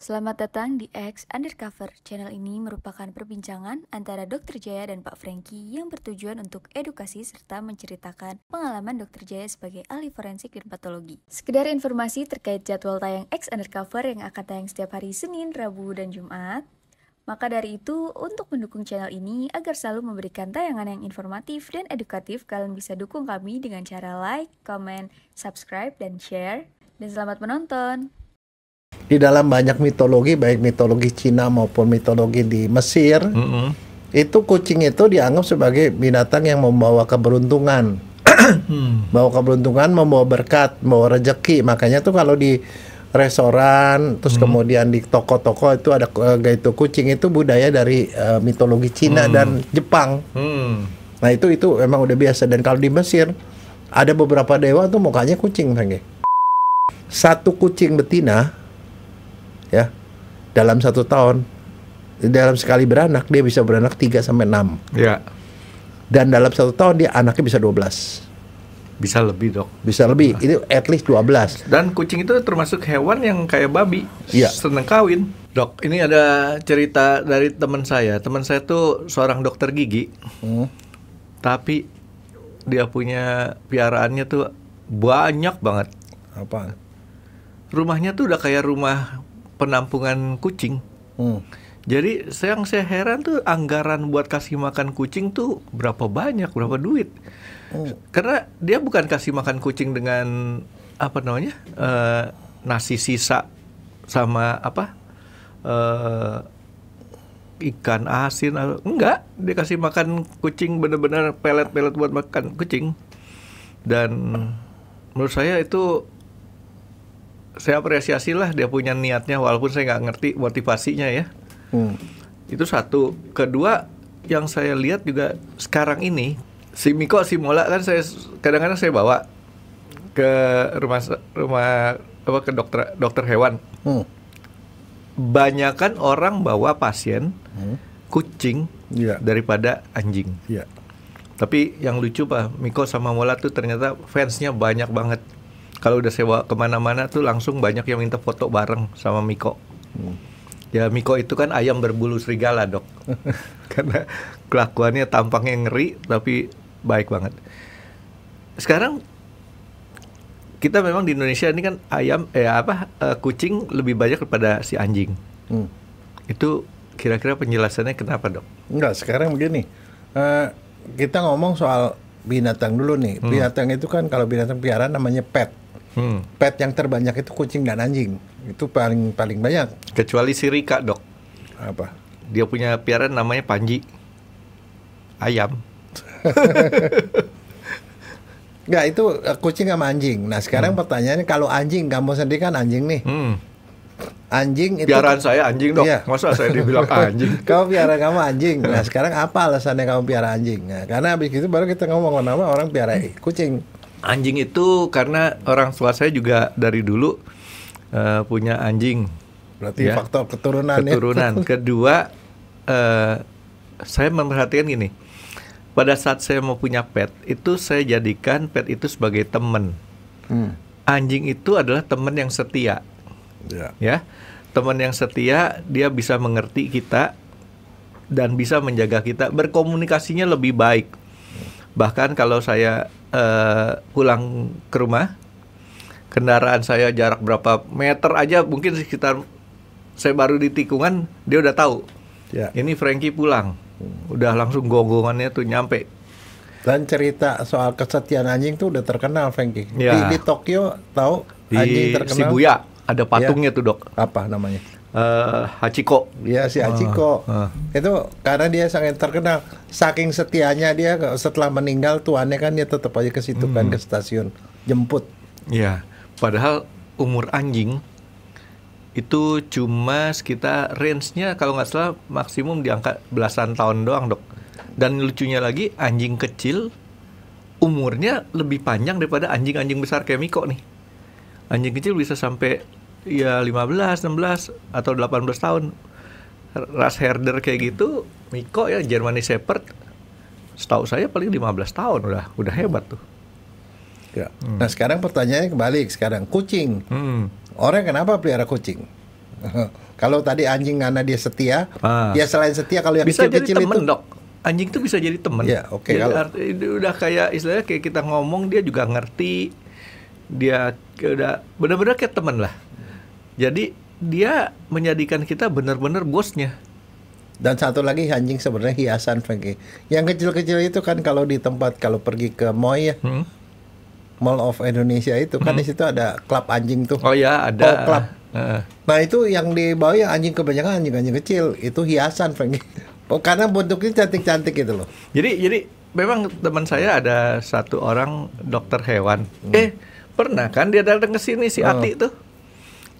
Selamat datang di X Undercover. Channel ini merupakan perbincangan antara Dr. Jaya dan Pak Franky yang bertujuan untuk edukasi serta menceritakan pengalaman Dr. Jaya sebagai ahli forensik dan patologi. Sekedar informasi terkait jadwal tayang X Undercover yang akan tayang setiap hari Senin, Rabu, dan Jumat. Maka dari itu, untuk mendukung channel ini agar selalu memberikan tayangan yang informatif dan edukatif, kalian bisa dukung kami dengan cara like, comment, subscribe, dan share. Dan selamat menonton! Di dalam banyak mitologi, baik mitologi Cina maupun mitologi di Mesir, itu kucing itu dianggap sebagai binatang yang membawa keberuntungan, bawa keberuntungan, membawa berkat, membawa rezeki. Makanya tuh kalau di restoran, terus kemudian di toko-toko itu ada itu kucing itu budaya dari mitologi Cina dan Jepang. Nah itu emang udah biasa. Dan kalau di Mesir ada beberapa dewa tuh mukanya kucing, satu kucing betina ya dalam 1 tahun, dalam sekali beranak dia bisa beranak 3-6 ya. Dan dalam 1 tahun dia anaknya bisa 12, bisa lebih dok, bisa lebih. Itu at least 12. dan kucing itu termasuk hewan yang kayak babi, ya. Seneng kawin dok. Ini ada cerita dari teman saya tuh seorang dokter gigi, tapi dia punya piaraannya tuh banyak banget. Apa? Rumahnya tuh udah kayak rumah penampungan kucing. Jadi yang saya heran tuh anggaran buat kasih makan kucing tuh berapa banyak, berapa duit. Karena dia bukan kasih makan kucing dengan apa namanya nasi sisa sama apa ikan asin, enggak. Dia kasih makan kucing benar-benar pelet-pelet buat makan kucing. Dan menurut saya itu, saya apresiasi lah dia punya niatnya, walaupun saya nggak ngerti motivasinya ya. Itu satu. Kedua, yang saya lihat juga sekarang ini si Miko, si Mola kan saya kadang-kadang saya bawa ke rumah apa ke dokter hewan. Banyakan orang bawa pasien kucing daripada anjing. Tapi yang lucu Pak, Miko sama Mola tuh ternyata fansnya banyak banget. Kalau udah sewa kemana-mana tuh langsung banyak yang minta foto bareng sama Miko. Ya Miko itu kan ayam berbulu serigala dok. Karena kelakuannya tampangnya ngeri tapi baik banget. Sekarang kita memang di Indonesia ini kan kucing lebih banyak daripada si anjing. Itu kira-kira penjelasannya kenapa dok? Enggak, sekarang begini. Kita ngomong soal binatang dulu nih. Binatang itu kan kalau binatang piaraan namanya pet. Pet yang terbanyak itu kucing dan anjing. Itu paling banyak. Kecuali si Rika dok. Apa? Dia punya piaraan namanya Panji, ayam. Enggak, itu kucing sama anjing. Nah sekarang pertanyaannya, kalau anjing, kamu sendiri kan anjing nih. Anjing itu piaraan saya anjing dok. Iya. Masa saya dibilang anjing? Kamu piara kamu anjing. Nah sekarang apa alasannya kamu piara anjing? Nah, karena habis itu baru kita ngomong kenapa orang piara kucing. Anjing itu karena orang tua saya juga dari dulu punya anjing. Berarti ya, faktor keturunan. Kedua, saya memperhatikan gini. Pada saat saya mau punya pet, itu saya jadikan pet itu sebagai teman. Anjing itu adalah teman yang setia. Ya, teman yang setia, dia bisa mengerti kita dan bisa menjaga kita, berkomunikasinya lebih baik. Bahkan kalau saya pulang ke rumah, kendaraan saya jarak berapa meter aja, mungkin sekitar saya baru di tikungan, dia udah tahu. Ini Franky pulang, udah langsung gonggongannya tuh nyampe. Dan cerita soal kesetiaan anjing tuh udah terkenal, Franky. Di Tokyo tahu anjing terkenal. Shibuya ada patungnya tuh dok. Apa namanya? Hachiko. Ya si Hachiko. Itu karena dia sangat terkenal. Saking setianya dia, setelah meninggal tuannya kan dia tetap aja ke situ kan, ke stasiun jemput. Iya. Padahal umur anjing itu cuma sekitar range-nya kalau nggak salah maksimum di angka belasan tahun doang dok. Dan lucunya lagi, anjing kecil umurnya lebih panjang daripada anjing-anjing besar kayak Miko nih. Anjing kecil bisa sampai ya 15, 16 atau 18 tahun. Ras herder kayak gitu, Miko ya German Shepherd, setahu saya paling 15 tahun udah hebat tuh. Nah sekarang pertanyaannya kembali, sekarang kucing. Orang kenapa pelihara kucing? Kalau tadi anjing karena dia setia, dia selain setia kalau yang bisa kecil-kecil jadi temen, itu, Dok. Anjing itu bisa jadi teman. Ya, oke. Kalau Udah kayak istilahnya kayak kita ngomong dia juga ngerti. Dia udah benar-benar kayak teman lah. Jadi dia menjadikan kita benar-benar bosnya. dan satu lagi anjing sebenarnya hiasan, Frankie. Yang kecil-kecil itu kan kalau di tempat kalau pergi ke MOI ya, Mall of Indonesia itu kan di situ ada klub anjing tuh. Oh ya, ada. Oh, klub. Nah itu yang di bawah yang anjing kebanyakan anjing-anjing kecil itu hiasan, Frankie. Oh, karena bentuknya cantik-cantik gitu loh. Jadi memang teman saya ada satu orang dokter hewan. Pernah kan dia datang ke sini si Ati tuh.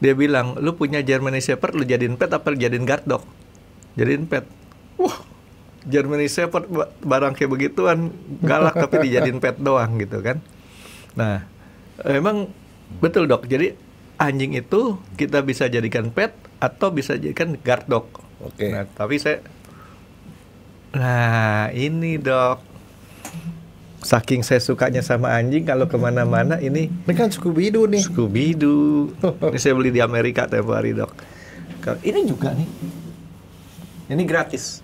Dia bilang, "Lu punya German Shepherd, lu jadiin pet apa jadiin guard dog?" Jadiin pet. Wah, German Shepherd barang kayak begituan galak tapi dijadiin pet doang gitu kan. Nah, emang betul, Dok. Jadi anjing itu kita bisa jadikan pet atau bisa jadikan guard dog. Oke. Nah, tapi nah ini, Dok, saking saya sukanya sama anjing, kalau kemana-mana ini kan Scooby-Doo nih. Scooby-Doo. Ini saya beli di Amerika tiap hari, Dok. Ini juga nih. Ini gratis.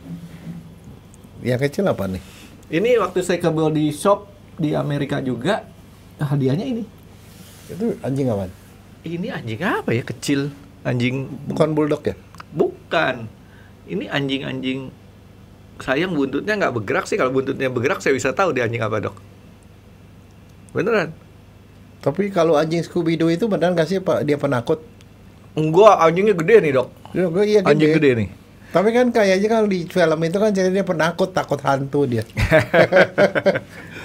Yang kecil apa nih? Ini waktu saya ke body shop di Amerika juga, hadiahnya ini. Itu anjing apa? Ini anjing apa ya, kecil? Anjing Bukan bulldog ya? Bukan. Ini anjing-anjing. Sayang buntutnya nggak bergerak sih. Kalau buntutnya bergerak saya bisa tahu dia anjing apa, Dok. Beneran. Tapi kalau anjing Scooby-Doo itu beneran nggak sih Pak? Dia penakut? Enggak, anjingnya gede nih, Dok. Iya, Anjing gede nih. Tapi kan kayaknya kalau di film itu kan jadi dia penakut, takut hantu dia.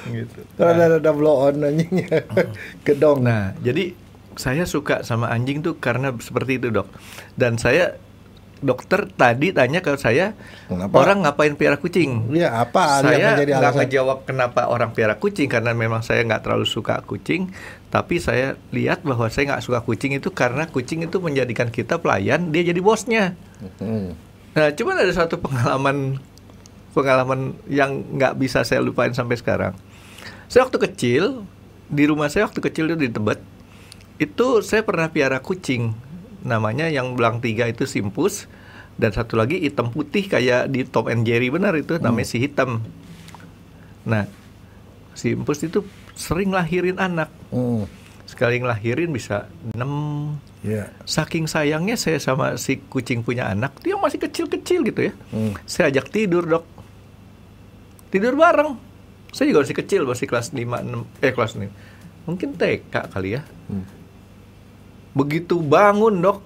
Gitu. Ada blow on anjingnya. Gedong. Nah, jadi saya suka sama anjing tuh karena seperti itu, Dok. Dan dokter tadi tanya ke saya, Kenapa? orang ngapain piara kucing? Iya, apa Saya yang menjadi nggak alasan? ngejawab kenapa orang piara kucing, karena memang saya nggak terlalu suka kucing. Tapi saya lihat bahwa saya nggak suka kucing itu karena kucing itu menjadikan kita pelayan, dia jadi bosnya. Nah, cuman ada satu pengalaman yang nggak bisa saya lupain sampai sekarang. Saya waktu kecil, di rumah saya waktu kecil itu di Tebet, itu saya pernah piara kucing. Namanya yang belang 3 itu Simpus, dan satu lagi hitam putih kayak di Tom and Jerry, benar itu namanya si hitam. Nah, Simpus itu sering lahirin anak. Sekali ngelahirin bisa 6. Saking sayangnya saya sama si kucing punya anak, dia masih kecil-kecil gitu ya. Saya ajak tidur, Dok. Tidur bareng. Saya juga masih kecil, masih kelas 5, 6, kelas 6. Mungkin TK kali ya. Begitu bangun, Dok,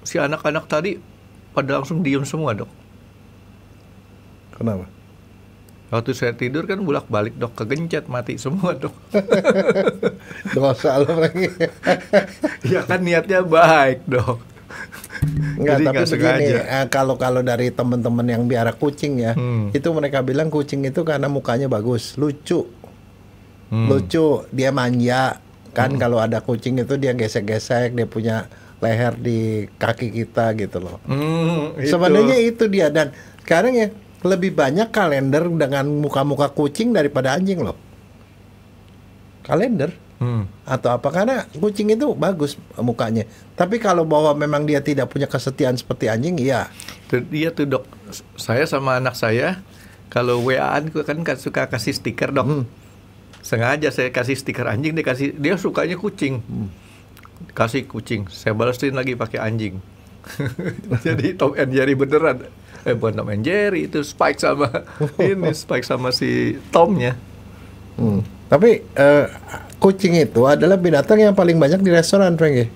si anak-anak tadi pada langsung diem semua, Dok. Kenapa? Waktu saya tidur kan bolak-balik, Dok, kegencet, mati semua, Dok. Dosa lo lagi. Ya kan niatnya baik, Dok. Enggak, Jadi tapi nggak begini, sengaja. kalau dari teman-teman yang biara kucing ya, itu mereka bilang kucing itu karena mukanya bagus, lucu. Lucu, dia manja. Kan kalau ada kucing itu dia gesek-gesek, dia punya leher di kaki kita gitu loh. Sebenarnya itu dia, dan sekarang ya lebih banyak kalender dengan muka-muka kucing daripada anjing loh. Kalender atau apa, karena kucing itu bagus mukanya. Tapi kalau bahwa memang dia tidak punya kesetiaan seperti anjing, iya. Itu dia tuh, Dok. Saya sama anak saya kalau WA-an kan suka kasih stiker, Dok. Sengaja saya kasih stiker anjing, dia sukanya kucing. Kasih kucing, saya balesin lagi pakai anjing. Jadi Tom and Jerry beneran. Bukan Tom and Jerry, itu Spike sama si Tomnya. Tapi kucing itu adalah binatang yang paling banyak di restoran, Frank.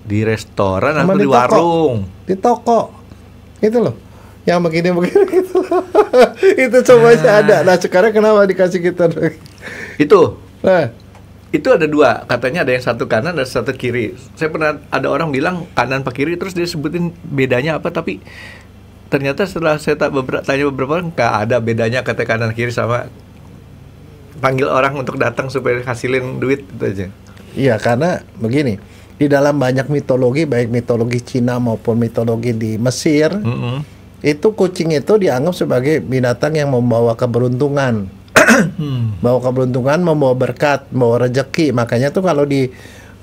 Di restoran Sama atau di toko. warung? Di toko. Itu loh. Yang begini-begini gitu loh. Itu semuanya ada. Nah, sekarang kenapa dikasih kita? Itu. Nah, Itu ada 2, katanya ada yang satu kanan dan satu kiri. Saya pernah ada orang bilang kanan apa kiri, terus dia sebutin bedanya apa, tapi ternyata setelah saya tanya beberapa orang, nggak ada bedanya kata kanan kiri, sama panggil orang untuk datang supaya hasilin duit itu aja. iya, karena begini, di dalam banyak mitologi, baik mitologi Cina maupun mitologi di Mesir, itu kucing itu dianggap sebagai binatang yang membawa keberuntungan. Bawa keberuntungan, membawa berkat, membawa rezeki. Makanya tuh kalau di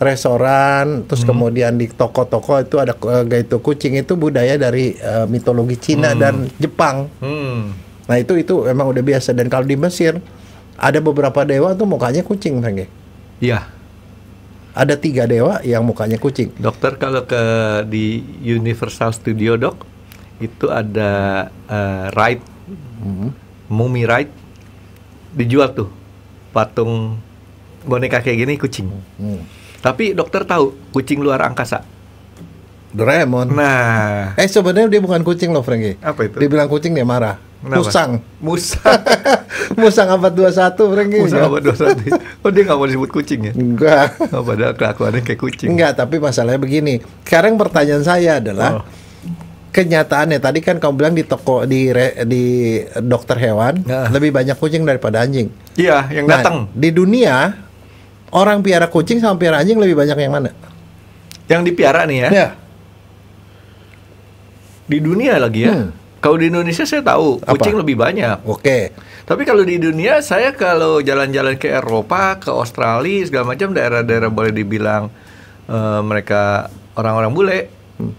restoran, terus kemudian di toko-toko itu ada gitu. Kucing itu budaya dari mitologi Cina dan Jepang. Nah itu memang udah biasa. Dan kalau di Mesir ada beberapa dewa tuh mukanya kucing, Franky. Iya. Ada 3 dewa yang mukanya kucing. Dokter kalau di Universal Studio dok, itu ada ride, mummy ride, dijual tuh patung boneka kayak gini kucing. Tapi dokter tahu kucing luar angkasa. Doraemon. Nah, Sebenarnya dia bukan kucing loh, Franky. apa itu? Dibilang kucing dia marah. Kenapa? Musang. Musang abad 21, Franky. Musang abad 21. Oh, dia nggak mau disebut kucing ya? Enggak. Oh, padahal kelakuannya kayak kucing. Enggak, tapi masalahnya begini. Sekarang pertanyaan saya adalah kenyataannya tadi kan kamu bilang di toko di dokter hewan lebih banyak kucing daripada anjing. Iya, yang datang. Di dunia orang piara kucing sama piara anjing lebih banyak yang mana? Yang dipiara nih ya? Ya. Di dunia lagi ya. Kalau di Indonesia saya tahu kucing lebih banyak. Oke. Tapi kalau di dunia saya kalau jalan-jalan ke Eropa, ke Australia segala macam daerah-daerah boleh dibilang mereka orang-orang bule,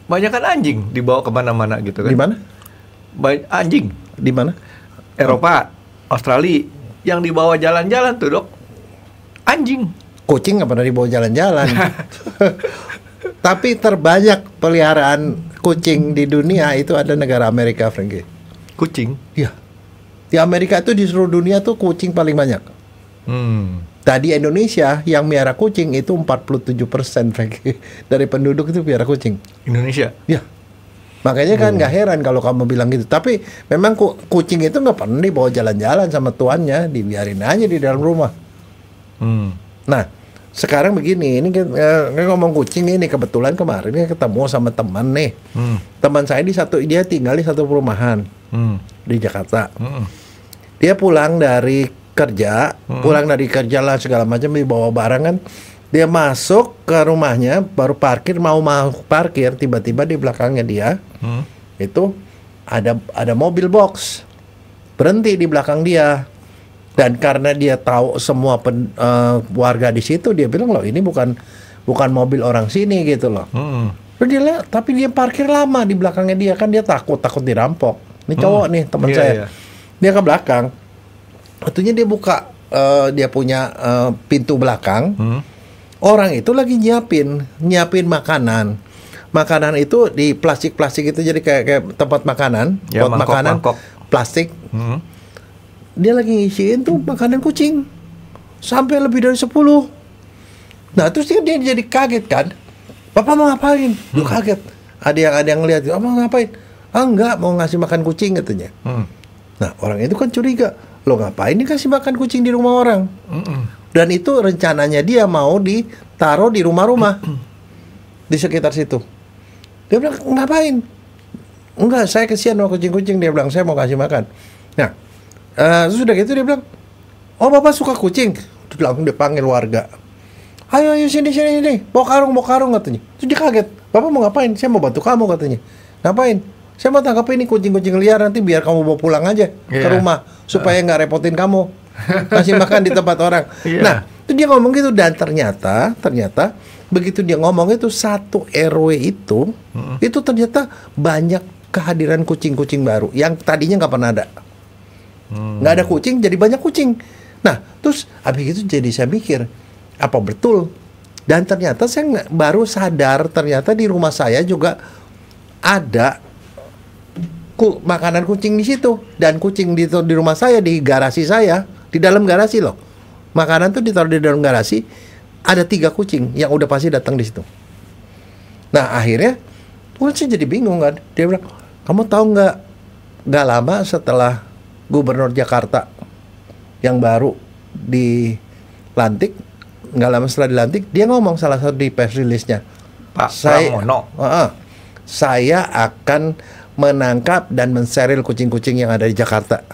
banyak kan anjing dibawa kemana-mana gitu kan? Di mana? Anjing di mana? Eropa, Australia yang dibawa jalan-jalan tuh dok, anjing. Kucing nggak pernah dibawa jalan-jalan. Tapi terbanyak peliharaan kucing di dunia itu ada negara Amerika, Franky. Kucing? Iya. Di Amerika itu di seluruh dunia tuh kucing paling banyak. Tadi Indonesia yang miara kucing itu 47%, Franky. Dari penduduk itu miara kucing. Indonesia? Iya. Makanya kan nggak heran kalau kamu bilang gitu. Tapi memang kucing itu nggak pernah dibawa jalan-jalan sama tuannya, dibiarin aja di dalam rumah. Nah, sekarang begini, ini ngomong kucing ini kebetulan kemarin ketemu sama teman nih. Teman saya dia tinggal di satu perumahan di Jakarta. Dia pulang dari kerja, lah segala macam dibawa barang kan. Dia masuk ke rumahnya, baru parkir mau parkir, tiba-tiba di belakangnya dia itu ada mobil box berhenti di belakang dia. Dan karena dia tahu semua warga di situ, dia bilang loh ini bukan mobil orang sini gitu loh. Terus dia lihat, tapi dia parkir lama di belakangnya dia kan dia takut dirampok. Ini cowok nih teman saya. Dia ke belakang, waktunya dia buka dia punya pintu belakang. Orang itu lagi nyiapin makanan. Makanan itu di plastik itu jadi kayak tempat makanan, ya, mangkok. Plastik. Dia lagi ngisiin tuh makanan kucing sampai lebih dari 10. Nah terus dia jadi kaget kan, Bapak mau ngapain? Dia kaget. Ada yang ngeliat, mau ngapain? Enggak, mau ngasih makan kucing katanya. Nah orang itu kan curiga, lo ngapain nih kasih makan kucing di rumah orang? Dan itu rencananya dia mau ditaruh di rumah-rumah di sekitar situ. Dia bilang ngapain? Enggak, saya kesian sama kucing-kucing. Dia bilang saya mau kasih makan. Nah terus udah gitu dia bilang, oh bapak suka kucing? Terus langsung dia panggil warga, ayo sini bawa karung katanya. Terus dia kaget, bapak mau ngapain? Saya mau bantu kamu katanya. Ngapain? Saya mau tangkap ini kucing-kucing liar, nanti biar kamu bawa pulang aja ke rumah supaya nggak repotin kamu kasih makan di tempat orang. Nah itu dia ngomong gitu. Dan ternyata begitu dia ngomong itu satu RW itu ternyata banyak kehadiran kucing-kucing baru yang tadinya nggak pernah ada. Nggak ada kucing, jadi banyak kucing. Nah, terus habis itu jadi saya mikir, apa betul? Dan ternyata saya baru sadar, ternyata di rumah saya juga ada makanan kucing di situ. Dan kucing di rumah saya, di garasi saya, di dalam garasi loh. Makanan tuh ditaruh di dalam garasi, ada 3 kucing yang udah pasti datang di situ. Nah, akhirnya, saya jadi bingung kan. Dia bilang, kamu tahu nggak lama setelah Gubernur Jakarta yang baru dilantik, nggak lama setelah dilantik, dia ngomong salah satu di press release-nya, Pak Pramono, saya akan menangkap dan menseril kucing-kucing yang ada di Jakarta.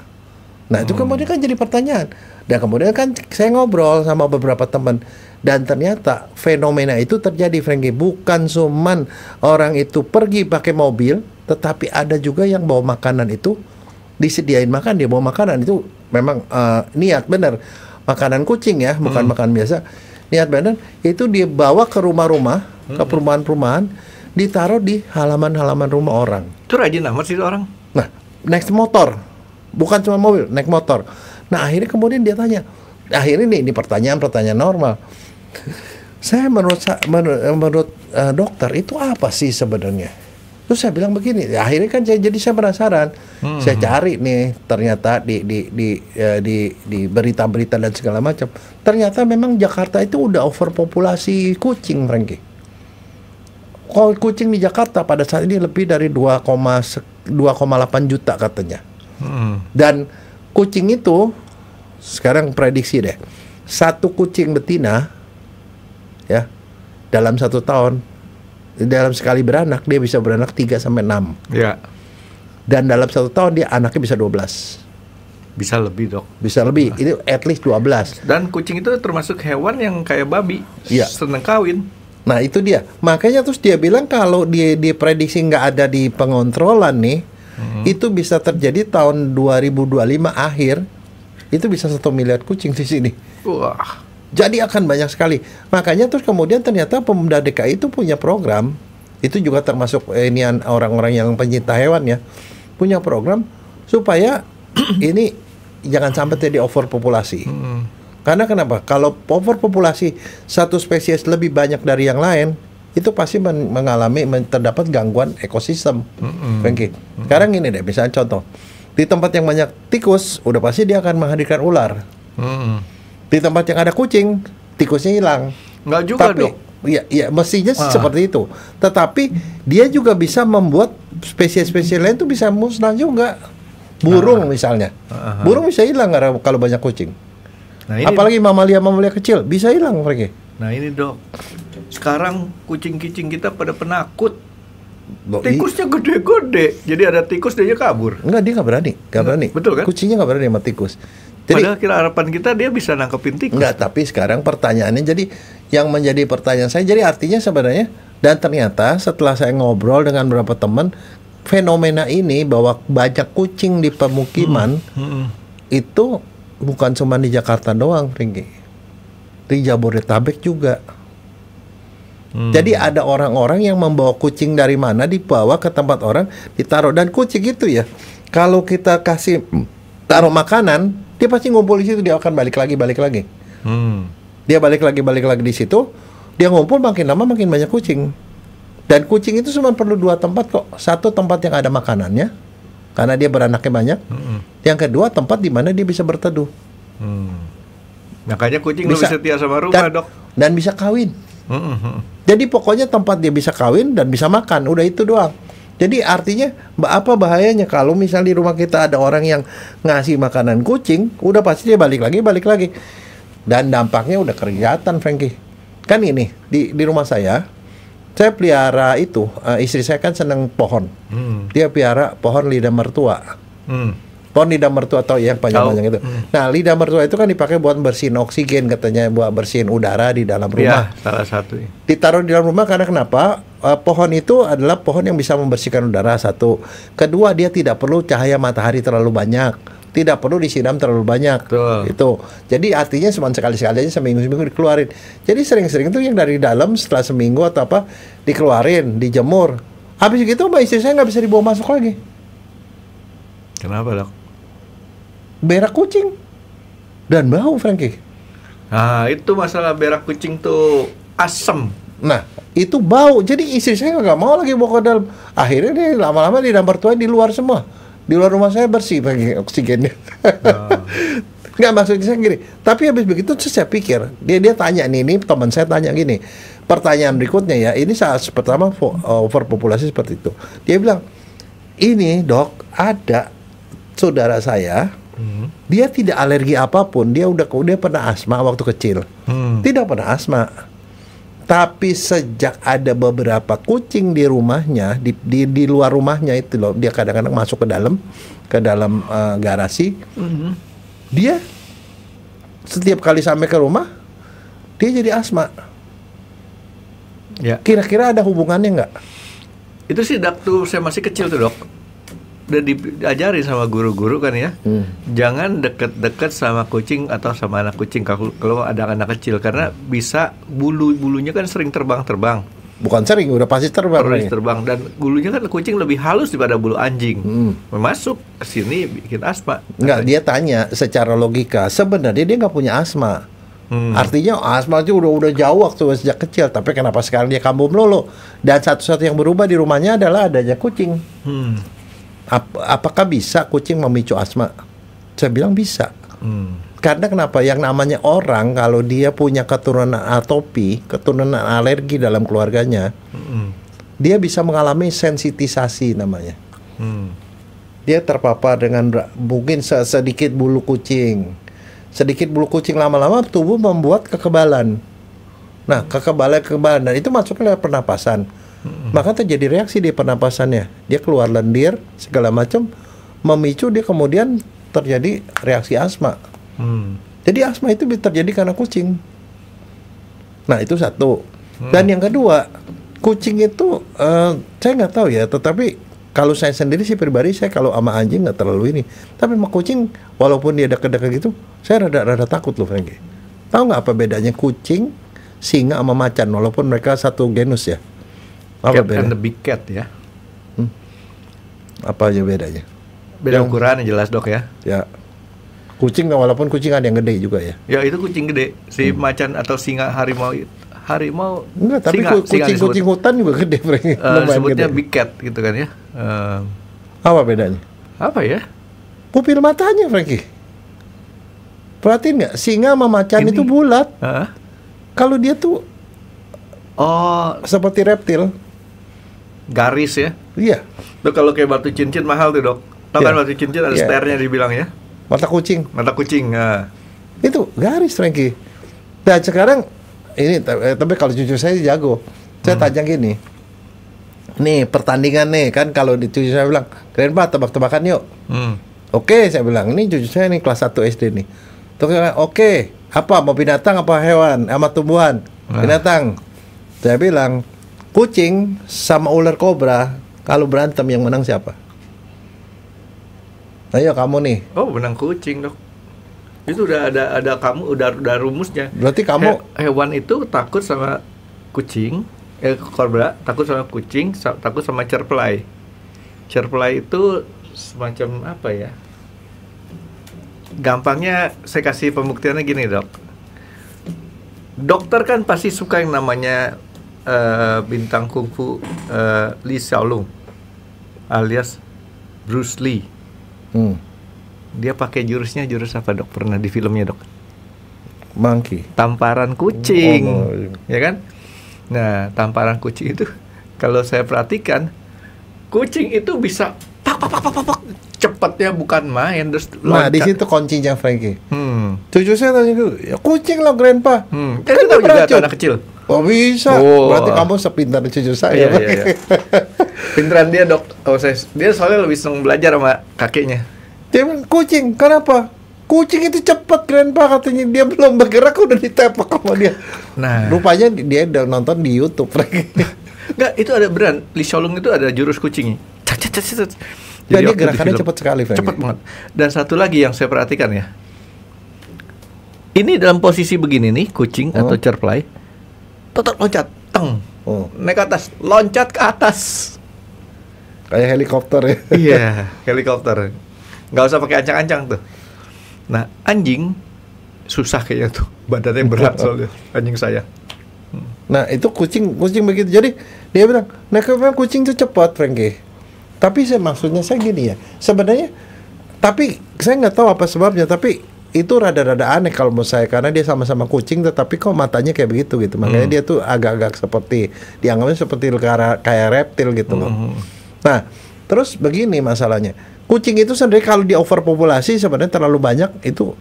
Nah itu kemudian kan jadi pertanyaan. Dan kemudian kan saya ngobrol sama beberapa teman, dan ternyata fenomena itu terjadi, Franky. Bukan cuman orang itu pergi pakai mobil, tetapi ada juga yang bawa makanan itu, disediain makan, dia bawa makanan itu memang niat bener makanan kucing ya, bukan makanan biasa. niat badan itu dibawa ke rumah-rumah, ke perumahan-perumahan, ditaruh di halaman-halaman rumah orang. Itu rajin amat sih itu orang. Nah, naik motor, bukan cuma mobil, naik motor. Nah, akhirnya kemudian dia tanya, akhirnya ini pertanyaan normal. Saya menurut dokter itu apa sih sebenarnya? Terus saya bilang begini, akhirnya kan saya penasaran. Saya cari nih, ternyata di berita-berita dan segala macam. Ternyata memang Jakarta itu udah overpopulasi kucing, Frankie. Kalau kucing di Jakarta pada saat ini lebih dari 2,8 juta katanya. Dan kucing itu sekarang prediksi deh, satu kucing betina ya dalam 1 tahun, dalam sekali beranak dia bisa beranak 3-6. Ya. Dan dalam 1 tahun dia anaknya bisa 12. Bisa lebih, Dok. Bisa lebih. Itu at least 12. Dan kucing itu termasuk hewan yang kayak babi, seneng kawin. Nah, itu dia. Makanya terus dia bilang kalau dia prediksi nggak ada di pengontrolan nih, itu bisa terjadi tahun 2025 akhir. Itu bisa 1 miliar kucing di sini. Wah. Jadi akan banyak sekali. Makanya terus kemudian ternyata Pemda DKI itu punya program. Itu juga termasuk ini orang-orang yang pencinta hewan ya. Punya program supaya ini jangan sampai terjadi overpopulasi. Karena kenapa? Kalau overpopulasi satu spesies lebih banyak dari yang lain, itu pasti terdapat gangguan ekosistem. Frankie. Sekarang ini deh, misalnya contoh. Di tempat yang banyak tikus, udah pasti dia akan menghadirkan ular. Di tempat yang ada kucing, tikusnya hilang. Nggak juga, Dok. Ya mestinya seperti itu. Tetapi dia juga bisa membuat spesies-spesies lain itu bisa musnah juga. Burung misalnya. Burung bisa hilang kalau banyak kucing. Nah, ini apalagi mamalia kecil bisa hilang mereka. Nah ini, Dok. Sekarang kucing-kucing kita pada penakut. Tikusnya gede-gede. Jadi ada tikus dia kabur. Enggak, dia nggak berani. Betul kan? Kucingnya nggak berani sama tikus. Jadi, padahal kira harapan kita dia bisa nangkepin tikus. Enggak, tapi sekarang pertanyaannya jadi yang menjadi pertanyaan saya, jadi artinya sebenarnya, dan ternyata setelah saya ngobrol dengan beberapa teman, fenomena ini bahwa banyak kucing di pemukiman itu bukan cuma di Jakarta doang, Ringgi. Di Jabodetabek juga. Jadi ada orang-orang yang membawa kucing dari mana dibawa ke tempat orang, ditaruh. Dan kucing itu ya, kalau kita kasih taruh makanan, dia pasti ngumpul di situ, dia akan balik lagi. Dia balik lagi di situ, dia ngumpul, makin lama makin banyak kucing. Dan kucing itu cuma perlu 2 tempat kok. Satu tempat yang ada makanannya, karena dia beranaknya banyak. Yang kedua tempat di mana dia bisa berteduh. Makanya kucing lebih setia sama rumah, Dok. Dan bisa kawin. Jadi pokoknya tempat dia bisa kawin dan bisa makan, udah itu doang. Jadi artinya apa bahayanya kalau misalnya di rumah kita ada orang yang ngasih makanan kucing, udah pasti dia balik lagi. Dan dampaknya udah kelihatan, Frankie. Kan ini di rumah saya pelihara itu, istri saya kan seneng pohon. Dia pelihara pohon lidah mertua. Pohon lidah mertua atau yang panjang-panjang itu. Nah, lidah mertua itu kan dipakai buat bersihin oksigen, katanya buat bersihin udara di dalam rumah. Ya, salah satu. Ditaruh di dalam rumah karena kenapa? Pohon itu adalah pohon yang bisa membersihkan udara, satu. Kedua, dia tidak perlu cahaya matahari terlalu banyak, tidak perlu disiram terlalu banyak. Itu. Jadi artinya cuma sekali-sekali aja, seminggu dikeluarin. Jadi sering-sering itu yang dari dalam setelah seminggu atau apa dikeluarin, dijemur. Habis gitu mbak istri saya nggak bisa dibawa masuk lagi. Kenapa, Dok? Berak kucing dan bau, Frankie. Nah, itu masalah berak kucing tuh asem. Nah, itu bau. Jadi istri saya nggak mau lagi bawa ke dalam. Akhirnya dia lama-lama di dapur tuanya di luar semua. Di luar rumah saya bersih bagi oksigennya. Nggak, maksudnya saya gini. Tapi habis begitu saya pikir dia tanya ini teman saya tanya gini. Pertanyaan berikutnya ya, ini saat pertama overpopulasi seperti itu. Dia bilang, ini Dok, ada saudara saya. Dia tidak alergi apapun. Dia pernah asma waktu kecil. Tidak pernah asma. Tapi sejak ada beberapa kucing di rumahnya, di luar rumahnya itu loh, dia kadang-kadang masuk ke dalam garasi. Dia setiap kali sampai ke rumah, dia jadi asma. Ya. Kira-kira ada hubungannya nggak? Itu sih waktu saya masih kecil tuh, Dok. udah diajarin sama guru-guru kan ya, jangan deket-deket sama kucing atau sama anak kucing kalau ada anak kecil, karena bisa bulunya kan sering terbang-terbang. Bukan sering, udah pasti terbang. Dan bulunya kan kucing lebih halus daripada bulu anjing. Masuk ke sini bikin asma. Enggak, dia tanya secara logika, sebenarnya dia nggak punya asma. Artinya asma itu udah jauh waktu sejak kecil, tapi kenapa sekarang dia kambuh melulu? Dan satu-satu yang berubah di rumahnya adalah adanya kucing. Apakah bisa kucing memicu asma? Saya bilang bisa. Karena kenapa? Yang namanya orang kalau dia punya keturunan atopi, keturunan alergi dalam keluarganya, dia bisa mengalami sensitisasi namanya. Dia terpapar dengan mungkin sedikit bulu kucing. Sedikit bulu kucing lama-lama tubuh membuat kekebalan. Nah, kekebalan dan itu masuk ke pernapasan. Maka terjadi reaksi di pernapasannya. Dia keluar lendir segala macam, memicu dia kemudian terjadi reaksi asma. Jadi asma itu terjadi karena kucing. Nah, itu satu. Dan yang kedua, kucing itu saya nggak tahu ya, tetapi kalau saya sendiri sih pribadi, saya kalau sama anjing nggak terlalu ini. Tapi sama kucing, walaupun dia dekat-dekat gitu, saya rada takut loh, Frankie. Tahu nggak apa bedanya kucing, singa sama macan, walaupun mereka satu genus ya? Apa Cat and the big cat ya. Apa aja bedanya? Beda ukuran yang jelas, Dok ya. Ya. Kucing, walaupun kucing ada yang gede juga ya. Ya, itu kucing gede. Si macan atau singa, harimau enggak, tapi kucing hutan juga gede, Frankie. Sebutnya gede. Big cat gitu kan ya. Apa bedanya? Apa ya? Pupil matanya, Frankie. Perhatiin nggak? Singa sama macan itu bulat. Kalau dia tuh seperti reptil. Garis ya? Iya. Tuh kalau kayak batu cincin mahal tuh, Dok. Tahu kan batu cincin ada sternya dibilang ya? Mata kucing. Itu garis, Frankie. Dan sekarang ini, tapi kalau cucu saya jago. Saya tanya gini. Nih pertandingan nih kan, kalau di cucu saya bilang, keren Pak, tebak-tebakan yuk. Oke, saya bilang, ini cucu saya nih kelas 1 SD nih. Oke, apa mau binatang apa hewan sama tumbuhan? Binatang. Saya bilang, kucing sama ular kobra kalau berantem yang menang siapa? Ayo kamu nih. Oh, menang kucing, Dok. Itu udah ada kamu udah rumusnya. Berarti kamu hewan itu takut sama kucing, kobra takut sama kucing, takut sama cerpelai. Cerpelai itu semacam apa ya? Gampangnya saya kasih pembuktiannya gini, Dok. Dokter kan pasti suka yang namanya bintang kungfu Lee Xiaolong alias Bruce Lee. Dia pakai jurus apa, Dok? Pernah di filmnya, Dok? Monkey. Tamparan kucing, ya kan? Nah, tamparan kucing itu kalau saya perhatikan, kucing itu bisa pak cepatnya bukan main, terus loncat. Nah, di situ kuncinya, Frankie. Cucu saya tanya gitu, ya kucing lah, Grandpa. Kan tahu juga anak kecil. Oh bisa. Berarti kamu sepintar cucu saya. Iya. Pinteran dia, Dok. Dia soalnya lebih senang belajar sama kakeknya. Dia bilang, kucing, kenapa? Kucing itu cepat, Grandpa, katanya. Dia belum bergerak udah ditepak sama dia. Nah, rupanya dia udah nonton di YouTube. Enggak, itu ada beran. Lee Xiaolong itu ada jurus kucingnya. Jadi dia gerakannya cepat sekali, cepat banget. Dan satu lagi yang saya perhatikan ya. Ini dalam posisi begini nih, kucing atau cerpelai. Total loncat, naik ke atas, loncat ke atas. Kayak helikopter ya. Iya, helikopter. Nggak usah pakai ancang-ancang tuh. Nah, anjing susah kayaknya tuh, badannya berat soalnya anjing saya. Nah, itu kucing begitu. Jadi dia bilang, nah memang kucing itu cepat, Frankie. Tapi maksudnya saya gini ya, sebenarnya, tapi saya nggak tahu apa sebabnya, tapi itu rada-rada aneh kalau menurut saya, karena dia sama-sama kucing, tetapi kok matanya kayak begitu gitu. Makanya dia tuh agak-agak seperti, dianggapnya seperti kayak reptil gitu loh. Nah, terus begini masalahnya. Kucing itu sebenarnya kalau di overpopulasi sebenarnya terlalu banyak, itu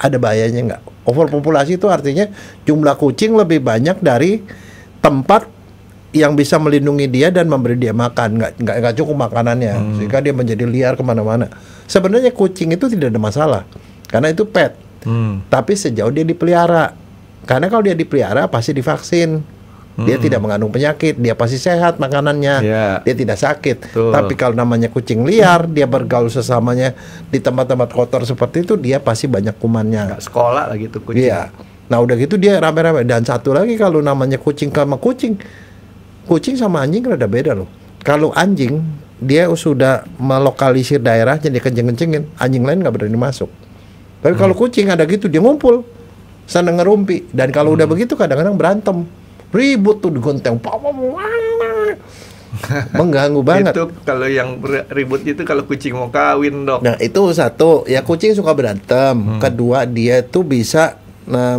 ada bahayanya nggak? Overpopulasi itu artinya jumlah kucing lebih banyak dari tempat yang bisa melindungi dia dan memberi dia makan, nggak cukup makanannya, sehingga dia menjadi liar kemana-mana. Sebenarnya kucing itu tidak ada masalah, karena itu pet. Tapi sejauh dia dipelihara, karena kalau dia dipelihara pasti divaksin. Dia tidak mengandung penyakit, dia pasti sehat makanannya, dia tidak sakit. Tapi kalau namanya kucing liar, dia bergaul sesamanya di tempat-tempat kotor seperti itu, dia pasti banyak kumannya. Nggak sekolah lagi tuh kucing. Iya. Nah udah gitu dia rame-rame. Dan satu lagi kalau namanya kucing sama kucing, kucing sama anjing rada beda loh. Kalau anjing dia sudah melokalisir daerahnya, dia kenceng-kencengin, anjing lain nggak berani masuk. Tapi kalau kucing ada gitu dia ngumpul, sana ngerumpi. Dan kalau udah begitu kadang-kadang berantem. Ribut tuh digonteng, mengganggu banget. Itu kalau yang ribut itu kalau kucing mau kawin, Dok. Nah itu satu, ya kucing suka berantem. Kedua dia tuh bisa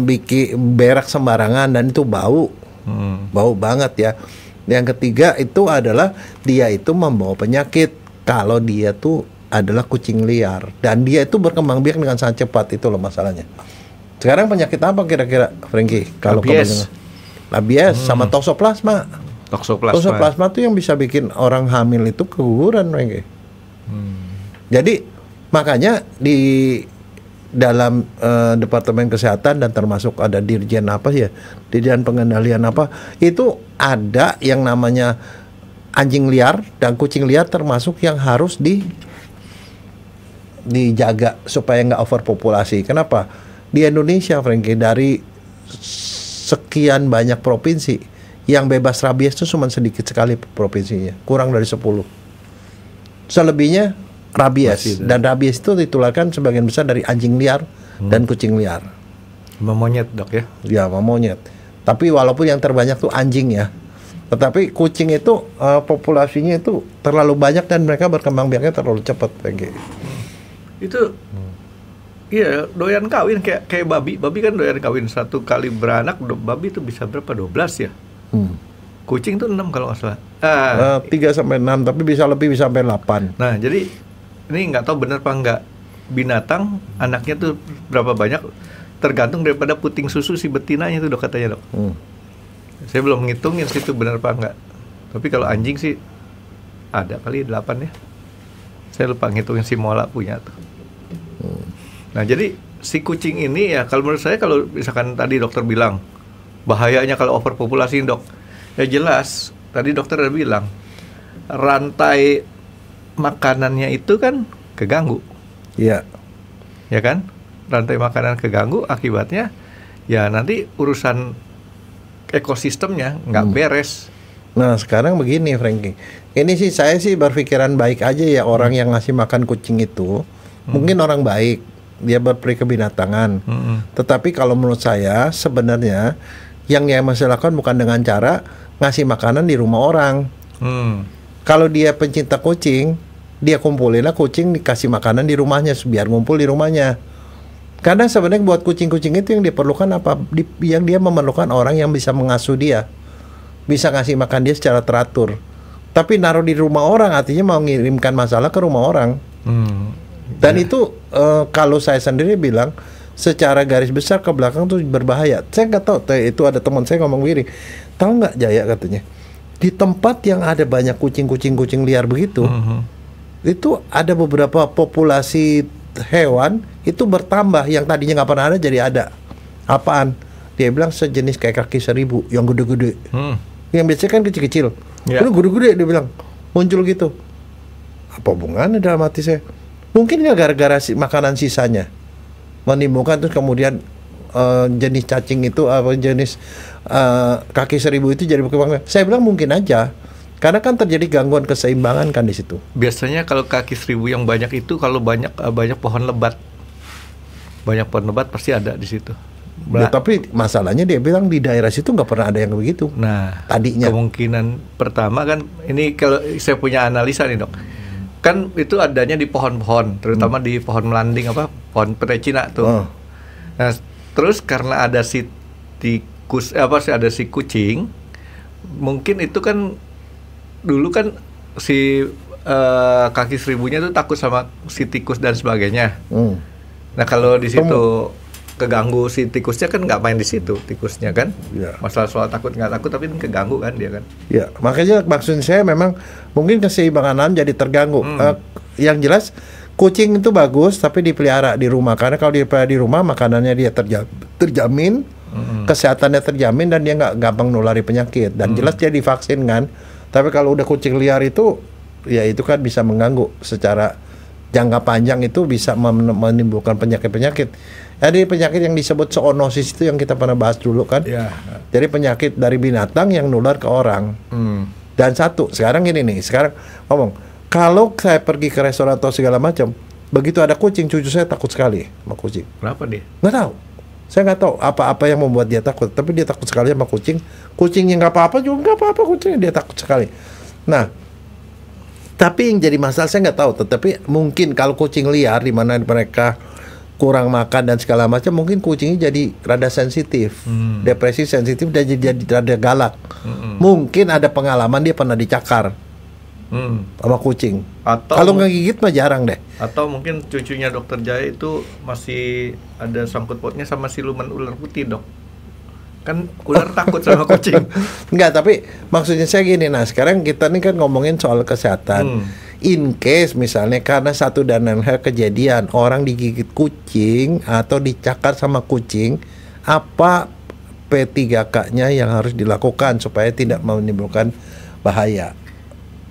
bikin berak sembarangan dan itu bau, bau banget ya. Yang ketiga itu adalah dia itu membawa penyakit kalau dia tuh adalah kucing liar dan dia itu berkembang biak dengan sangat cepat, itu loh masalahnya. Sekarang penyakit apa kira-kira, Frankie? Kalau rabies sama toksoplasma. Toksoplasma tuh yang bisa bikin orang hamil itu keguguran, Frankie. Jadi makanya di dalam Departemen Kesehatan dan termasuk ada Dirjen apa ya, Dirjen Pengendalian apa, itu ada yang namanya anjing liar dan kucing liar termasuk yang harus dijaga supaya nggak overpopulasi. Kenapa? Di Indonesia, Frankie, dari sekian banyak provinsi yang bebas rabies itu cuma sedikit sekali provinsinya, kurang dari 10. Selebihnya rabies, dan rabies itu ditularkan sebagian besar dari anjing liar dan kucing liar. Sama monyet, Dok ya? Ya, sama monyet. Tapi walaupun yang terbanyak tuh anjing ya, tetapi kucing itu populasinya itu terlalu banyak dan mereka berkembang biaknya terlalu cepat, Frankie. Itu iya, doyan kawin kayak babi. Babi kan doyan kawin, satu kali beranak babi itu bisa berapa? 12 ya? Kucing tuh 6 kalau nggak salah. 3-6, tapi bisa lebih, bisa sampai 8. Nah, jadi ini nggak tahu benar apa enggak. Binatang anaknya tuh berapa banyak tergantung daripada puting susu si betinanya tuh, Dok, katanya, Dok. Saya belum ngitungin sih itu benar apa enggak. Tapi kalau anjing sih ada kali 8 ya. Saya lupa ngitungin si Mola punya tuh. Nah, jadi si kucing ini ya kalau menurut saya, kalau misalkan tadi dokter bilang bahayanya kalau overpopulasi, Dok. Ya jelas, tadi dokter udah bilang rantai makanannya itu kan keganggu. Iya. Ya kan? Rantai makanan keganggu, akibatnya ya nanti urusan ekosistemnya nggak beres. Nah, sekarang begini, Frankie. Ini sih saya sih berpikiran baik aja ya, orang yang ngasih makan kucing itu. Mungkin orang baik, dia berperi kebinatangan. Tetapi kalau menurut saya sebenarnya yang dia masih lakukan bukan dengan cara ngasih makanan di rumah orang. Kalau dia pencinta kucing, dia kumpulinlah kucing, dikasih makanan di rumahnya biar ngumpul di rumahnya. Karena sebenarnya buat kucing-kucing itu yang diperlukan apa? Yang dia memerlukan orang yang bisa mengasuh dia, bisa ngasih makan dia secara teratur. Tapi naruh di rumah orang artinya mau ngirimkan masalah ke rumah orang. Dan itu kalau saya sendiri bilang secara garis besar ke belakang tuh berbahaya. Saya nggak tahu, itu ada teman saya ngomong gini, tahu nggak Jaya, katanya di tempat yang ada banyak kucing liar begitu, itu ada beberapa populasi hewan itu bertambah, yang tadinya nggak pernah ada jadi ada. Apaan? Dia bilang sejenis kayak kaki seribu yang gede-gede. Yang biasanya kan kecil-kecil, itu gede-gede, dia bilang muncul gitu. Apa hubungannya dalam hati saya? Mungkin nggak gara-gara makanan sisanya menimbulkan, terus kemudian jenis cacing itu apa jenis kaki seribu itu jadi berkembang. Saya bilang mungkin aja, karena kan terjadi gangguan keseimbangan kan di situ. Biasanya kalau kaki seribu yang banyak itu kalau banyak pohon lebat, pasti ada di situ. Ya, tapi masalahnya dia bilang di daerah situ nggak pernah ada yang begitu. Nah, tadinya kemungkinan pertama kan ini kalau saya punya analisa nih, Dok. Kan itu adanya di pohon-pohon, terutama di pohon melanding pohon petai Cina tuh. Nah, terus karena ada si tikus ada si kucing, mungkin itu kan dulu kan si kaki seribunya tuh takut sama si tikus dan sebagainya. Nah, kalau di situ keganggu si tikusnya kan nggak main di situ tikusnya kan. Masalah soal takut nggak takut, tapi keganggu kan dia kan. Ya, makanya maksud saya memang mungkin keseimbangan alam jadi terganggu. Yang jelas kucing itu bagus tapi dipelihara di rumah, karena kalau dipelihara di rumah makanannya dia terjamin, kesehatannya terjamin dan dia nggak gampang nulari penyakit. Dan jelas dia divaksin kan. Tapi kalau udah kucing liar itu, ya itu kan bisa mengganggu secara jangka panjang, itu bisa menimbulkan penyakit-penyakit. Jadi penyakit yang disebut zoonosis itu yang kita pernah bahas dulu kan. Jadi penyakit dari binatang yang nular ke orang. Dan satu, sekarang gini nih, sekarang ngomong, kalau saya pergi ke restoran atau segala macam, begitu ada kucing, cucu saya takut sekali sama kucing. Kenapa dia? Nggak tahu. Saya nggak tahu apa-apa yang membuat dia takut, tapi dia takut sekali sama kucing. Kucingnya nggak apa-apa juga nggak apa-apa, kucingnya dia takut sekali. Nah, tapi yang jadi masalah saya nggak tahu. Tetapi mungkin kalau kucing liar di mana mereka kurang makan dan segala macam, mungkin kucingnya jadi rada sensitif, depresi sensitif, dan jadi rada galak. Mungkin ada pengalaman dia pernah dicakar sama kucing. Atau kalau ngegigit mah jarang deh. Atau mungkin cucunya Dokter Jaya itu masih ada sangkut pautnya sama siluman ular putih, Dok. Kan ular takut sama kucing. Enggak, tapi maksudnya saya gini, nah sekarang kita nih kan ngomongin soal kesehatan. In case misalnya karena satu dan lain hal kejadian orang digigit kucing atau dicakar sama kucing, apa P3K-nya yang harus dilakukan supaya tidak menimbulkan bahaya?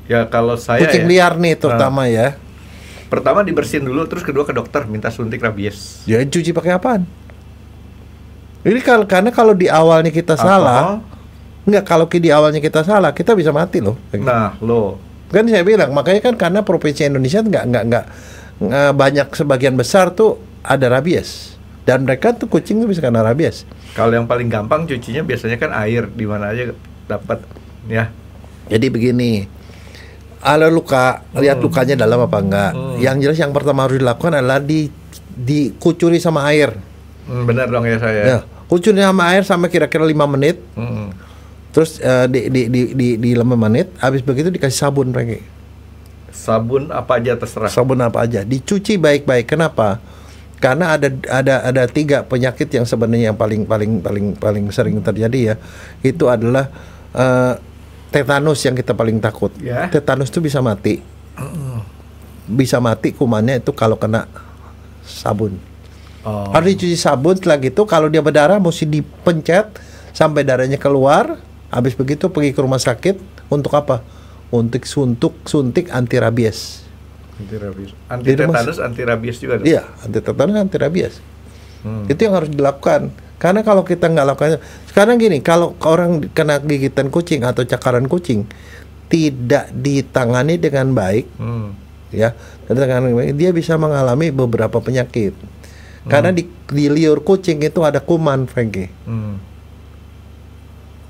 Ya kalau saya kucing liar nih terutama ya. Pertama dibersihin dulu, terus kedua ke dokter minta suntik rabies. Ya cuci pakai apaan? Ini karena kalau di awalnya kita salah, enggak, kalau di awalnya kita salah, kita bisa mati loh. Nah, kan saya bilang, makanya kan karena provinsi Indonesia nggak banyak, sebagian besar tuh ada rabies, dan mereka tuh kucing tuh bisa kena rabies. Kalau yang paling gampang cucinya biasanya kan air, di mana aja dapat ya. Jadi begini, ada luka, lihat lukanya dalam apa enggak. Yang jelas yang pertama harus dilakukan adalah dikucuri sama air. Benar dong ya saya. Ya, kucuri sama air sampai kira-kira 5 menit. Terus di 5 menit, habis begitu dikasih sabun lagi. Sabun apa aja terserah. Sabun apa aja, dicuci baik-baik. Kenapa? Karena ada 3 penyakit yang sebenarnya yang paling sering terjadi ya. Itu adalah tetanus yang kita paling takut. Tetanus itu bisa mati. Bisa mati kumannya itu kalau kena sabun. Harus dicuci sabun. Setelah gitu kalau dia berdarah mesti dipencet sampai darahnya keluar. Habis begitu pergi ke rumah sakit. Untuk apa? Untuk suntik anti rabies. Anti tetanus, anti rabies juga. Iya, anti tetanus, anti rabies. Itu yang harus dilakukan. Karena kalau kita nggak lakukan, sekarang gini, kalau orang kena gigitan kucing atau cakaran kucing tidak ditangani dengan baik, ya, dia bisa mengalami beberapa penyakit. Karena di liur kucing itu ada kuman, Frankie.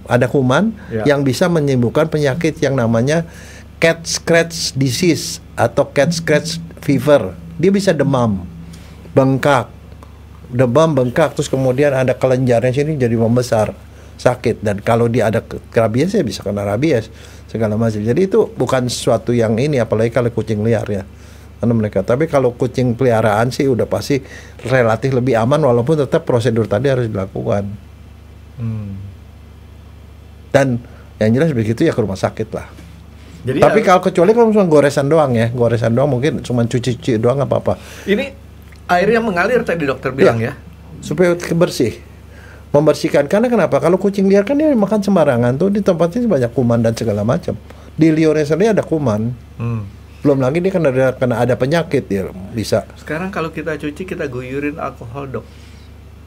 Ada kuman yang bisa menimbulkan penyakit yang namanya cat scratch disease atau cat scratch fever. Dia bisa demam, bengkak, terus kemudian ada kelenjarnya sini jadi membesar, sakit. Dan kalau dia ada rabies ya bisa kena rabies segala macam. Jadi itu bukan sesuatu yang ini, apalagi kalau kucing liar ya. Karena mereka. Tapi kalau kucing peliharaan sih udah pasti relatif lebih aman, walaupun tetap prosedur tadi harus dilakukan. Dan yang jelas begitu ya ke rumah sakit lah. Jadi tapi kalau kecuali kalau cuma goresan doang mungkin cuma cuci doang nggak apa-apa. Ini air yang mengalir tadi dokter bilang ya supaya bersih, membersihkan. Karena kenapa? Kalau kucing liar kan dia makan sembarangan tuh, di tempatnya banyak kuman dan segala macam. Di liurnya sendiri ada kuman. Belum lagi dia kena ada penyakit ya bisa. Sekarang kalau kita cuci kita guyurin alkohol, Dok,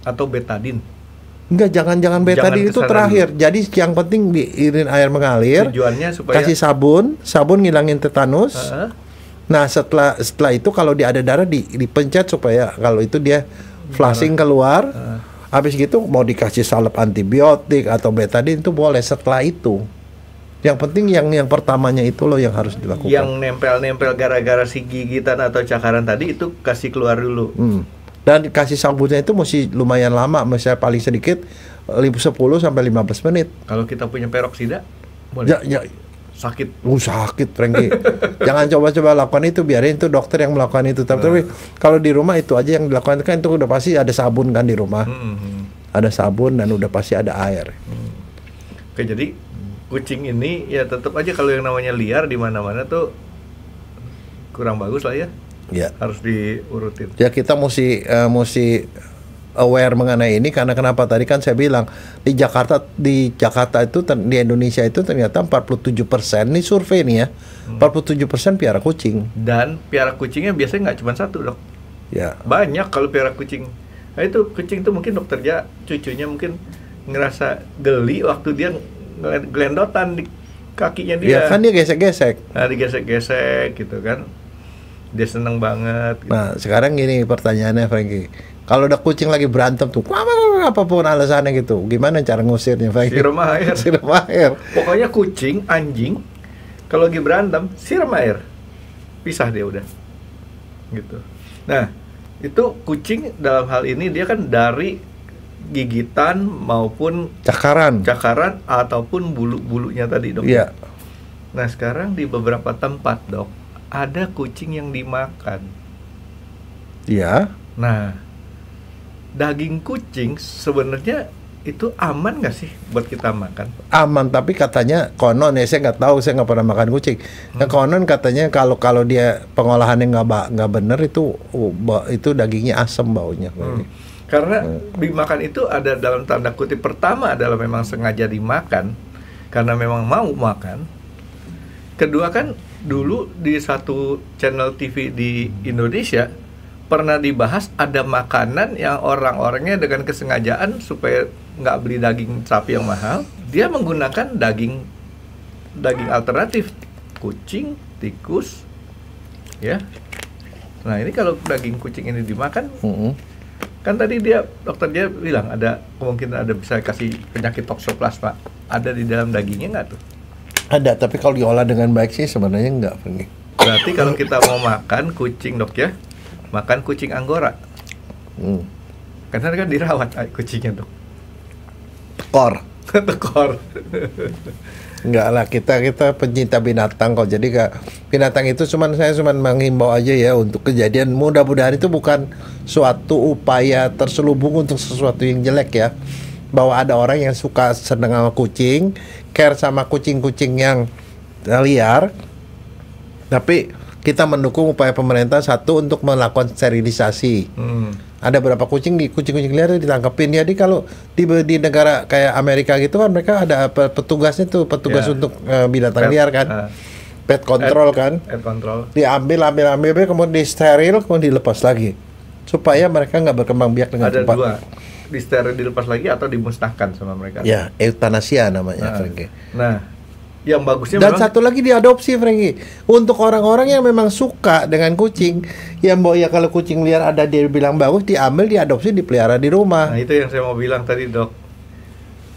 atau betadine. Enggak, jangan betadine itu terakhir. Jadi yang penting diirin air mengalir. Tujuannya supaya kasih sabun ngilangin tetanus. Nah, setelah itu kalau dia ada darah dipencet supaya kalau itu dia flushing keluar. Habis gitu mau dikasih salep antibiotik atau betadine itu boleh setelah itu. Yang penting yang pertamanya itu loh yang harus dilakukan. Yang nempel-nempel gara-gara si gigitan atau cakaran tadi itu kasih keluar dulu. Dan kasih sabunnya itu mesti lumayan lama, misalnya paling sedikit 10 sampai 15 menit. Kalau kita punya peroksida, boleh. Ya. Sakit. Sakit, Frankie. Jangan coba-coba lakukan itu, biarin itu dokter yang melakukan itu. Tapi kalau di rumah itu aja yang dilakukan, kan itu udah pasti ada sabun kan di rumah. Ada sabun dan udah pasti ada air. Oke, jadi kucing ini ya tetap aja kalau yang namanya liar di mana-mana tuh kurang bagus lah ya. Ya. Harus diurutin. Ya kita mesti aware mengenai ini karena kenapa tadi kan saya bilang di Jakarta itu di Indonesia itu ternyata 47% nih survei nih ya. 47% piara kucing. Dan piara kucingnya biasanya nggak cuma satu, Dok. Ya. Banyak kalau piara kucing. Nah itu kucing tuh mungkin dokter Ja cucunya mungkin ngerasa geli waktu dia gelendotan di kakinya dia. Ya kan dia gesek-gesek. Nah digesek-gesek gitu kan. Dia seneng banget gitu. Nah sekarang gini pertanyaannya Frankie, kalau udah kucing lagi berantem tuh apapun alasannya gitu, gimana cara ngusirnya Frankie? Siram air. Siram air. Pokoknya kucing, anjing kalau lagi berantem siram air, pisah dia udah gitu. Nah itu kucing dalam hal ini dia kan dari gigitan maupun cakaran ataupun bulu-bulunya tadi, Dok. Iya. Nah sekarang di beberapa tempat, Dok, ada kucing yang dimakan. Iya. Nah, daging kucing sebenarnya itu aman nggak sih buat kita makan? Aman, tapi katanya konon ya, saya nggak tahu, saya nggak pernah makan kucing. Nah, konon katanya kalau dia pengolahannya nggak bener itu dagingnya asam baunya. Karena dimakan itu ada dalam tanda kutip, pertama adalah memang sengaja dimakan karena memang mau makan. Kedua kan dulu di satu channel TV di Indonesia pernah dibahas ada makanan yang orang-orangnya dengan kesengajaan supaya nggak beli daging sapi yang mahal, dia menggunakan daging alternatif, kucing, tikus, ya. Nah ini kalau daging kucing ini dimakan, kan tadi dokter dia bilang ada kemungkinan ada bisa kasih penyakit toksoplasma, ada di dalam dagingnya nggak tuh? Ada, tapi kalau diolah dengan baik sih sebenarnya enggak. Berarti kalau kita mau makan kucing, Dok ya, makan kucing Anggora. Karena kan dirawat kucingnya, Dok. Tekor. Enggak lah, kita pencinta binatang kok. Jadi binatang itu saya cuma menghimbau aja ya untuk kejadian, mudah-mudahan itu bukan suatu upaya terselubung untuk sesuatu yang jelek ya. Bahwa ada orang yang suka seneng sama kucing, care sama kucing-kucing yang liar. Tapi kita mendukung upaya pemerintah satu untuk melakukan sterilisasi. Ada berapa kucing liar ditangkapin. Jadi kalau di negara kayak Amerika gitu kan mereka ada petugasnya tuh, petugas untuk binatang liar kan. Pet control kan. Pet control. Diambil kemudian disteril kemudian dilepas lagi. Supaya mereka nggak berkembang biak dengan cepat. Ada dua. Disteril, dilepas lagi atau dimusnahkan sama mereka. Ya, eutanasia namanya, Frankie. Nah, yang bagusnya dan satu lagi diadopsi, Frankie. Untuk orang-orang yang memang suka dengan kucing, yang mau ya kalau kucing liar ada dia bilang bagus, diambil, diadopsi, dipelihara di rumah. Nah, itu yang saya mau bilang tadi, Dok.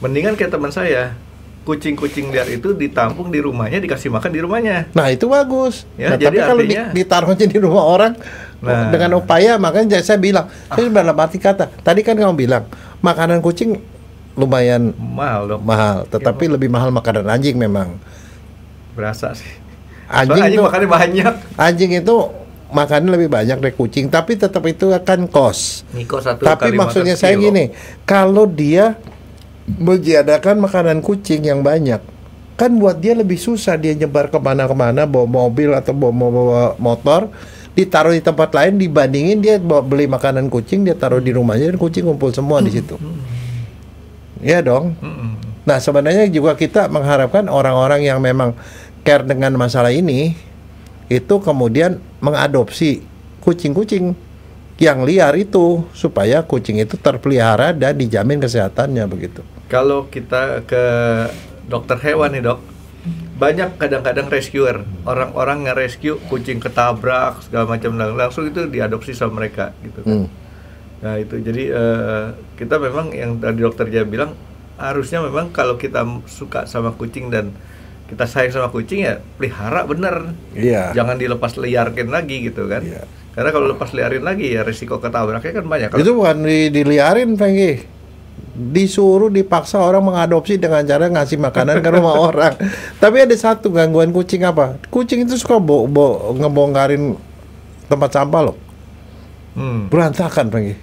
Mendingan kayak teman saya, kucing-kucing liar itu ditampung di rumahnya, dikasih makan di rumahnya. Nah, itu bagus. Ya, tapi kalau ditaruhnya di rumah orang, dengan upaya, makanya saya bilang, saya dalam arti kata, tadi kan kamu bilang, makanan kucing lumayan mahal, Dok. Mahal, tetapi lebih mahal makanan anjing memang. Berasa sih. Anjing makannya banyak. Anjing itu makannya lebih banyak dari kucing, tapi tetap itu akan kos. Tapi maksudnya saya gini, kalau dia menjadikan makanan kucing yang banyak, kan buat dia lebih susah dia nyebar kemana-kemana bawa mobil atau bawa motor, ditaruh di tempat lain dibandingin dia beli makanan kucing dia taruh di rumahnya dan kucing kumpul semua di situ. Iya dong. Nah sebenarnya juga kita mengharapkan orang-orang yang memang care dengan masalah ini itu kemudian mengadopsi kucing-kucing yang liar itu supaya kucing itu terpelihara dan dijamin kesehatannya begitu. Kalau kita ke dokter hewan nih, Dok, banyak kadang-kadang rescuer, orang-orang nge-rescue kucing ketabrak segala macam, langsung itu diadopsi sama mereka gitu kan. Nah itu jadi kita memang yang tadi dokter dia bilang harusnya memang kalau kita suka sama kucing dan kita sayang sama kucing ya pelihara bener. Iya. Jangan dilepas liarkan lagi gitu kan. Iya. Karena kalau lepas liarin lagi ya risiko ketabraknya kan banyak. Itu bukan diliarin, Frankie. Disuruh dipaksa orang mengadopsi dengan cara ngasih makanan ke rumah orang. Tapi ada satu gangguan kucing apa? Kucing itu suka ngebongkarin tempat sampah loh. Berantakan, Frankie.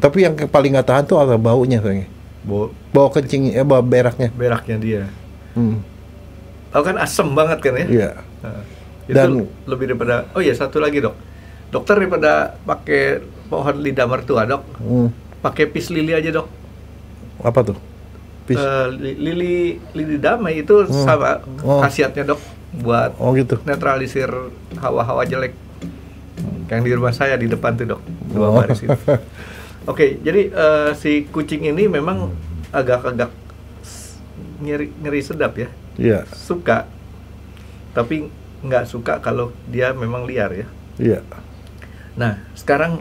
Tapi yang paling nggak tahan tuh adalah baunya, Frankie. Bau kencing, bau beraknya. Beraknya dia. Tahu kan asem banget kan ya? Iya. Itu dan lebih daripada, oh iya satu lagi, Dok. Dokter daripada pakai pohon lidah mertua, Dok. Pakai pis lili aja, Dok. Apa tuh? Lili damai itu sama khasiatnya, Dok, buat gitu. netralisir hawa-hawa jelek. Yang di rumah saya di depan tuh, Dok. 2 baris itu. Oke, jadi si kucing ini memang agak-agak ngeri sedap ya. Iya. Suka, tapi nggak suka kalau dia memang liar ya. Iya. Nah, sekarang